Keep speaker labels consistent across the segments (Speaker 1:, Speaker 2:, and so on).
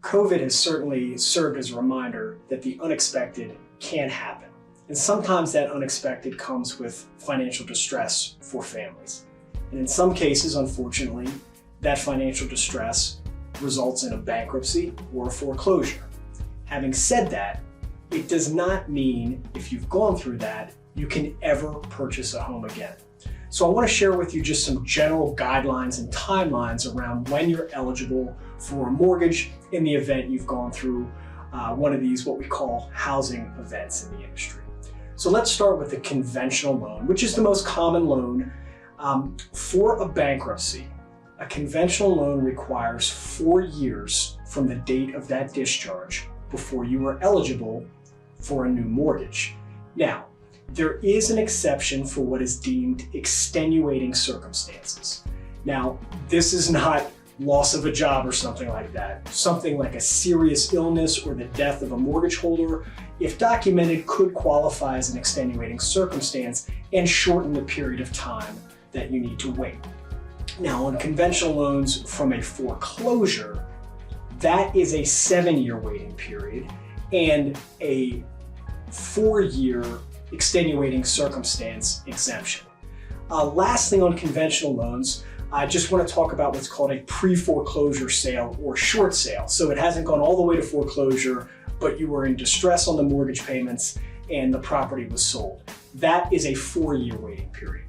Speaker 1: COVID has certainly served as a reminder that the unexpected can happen. And sometimes that unexpected comes with financial distress for families. And in some cases, unfortunately, that financial distress results in a bankruptcy or a foreclosure. Having said that, it does not mean if you've gone through that, you can ever purchase a home again. So I want to share with you just some general guidelines and timelines around when you're eligible for a mortgage in the event you've gone through one of these, what we call housing events in the industry. So let's start with the conventional loan, which is the most common loan. For a bankruptcy, a conventional loan requires 4 years from the date of that discharge before you are eligible for a new mortgage. Now, there is an exception for what is deemed extenuating circumstances. Now, this is not loss of a job or something like that. Something like a serious illness or the death of a mortgage holder, if documented, could qualify as an extenuating circumstance and shorten the period of time that you need to wait. Now, on conventional loans from a foreclosure, that is a 7-year waiting period and a 4-year extenuating circumstance exemption. Last thing on conventional loans, I just want to talk about what's called a pre-foreclosure sale or short sale. So it hasn't gone all the way to foreclosure, but you were in distress on the mortgage payments and the property was sold. That is a 4-year waiting period.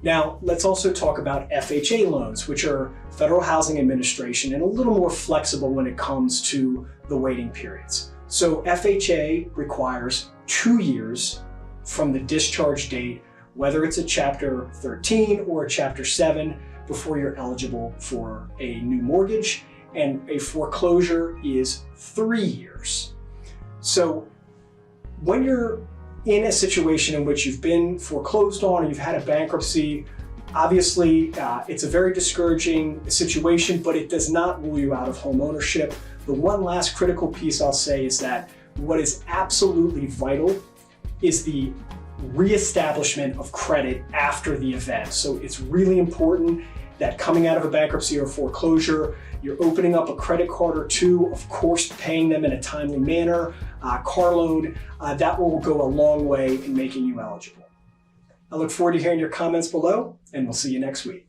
Speaker 1: Now, let's also talk about FHA loans, which are Federal Housing Administration and a little more flexible when it comes to the waiting periods. So FHA requires 2 years from the discharge date, whether it's a Chapter 13 or a Chapter 7, before you're eligible for a new mortgage, and a foreclosure is 3 years. So when you're in a situation in which you've been foreclosed on or you've had a bankruptcy, obviously it's a very discouraging situation, but it does not rule you out of home ownership. The one last critical piece I'll say is that what is absolutely vital is the reestablishment of credit after the event. So it's really important that coming out of a bankruptcy or foreclosure, you're opening up a credit card or two, of course, paying them in a timely manner, car loan, that will go a long way in making you eligible. I look forward to hearing your comments below, and we'll see you next week.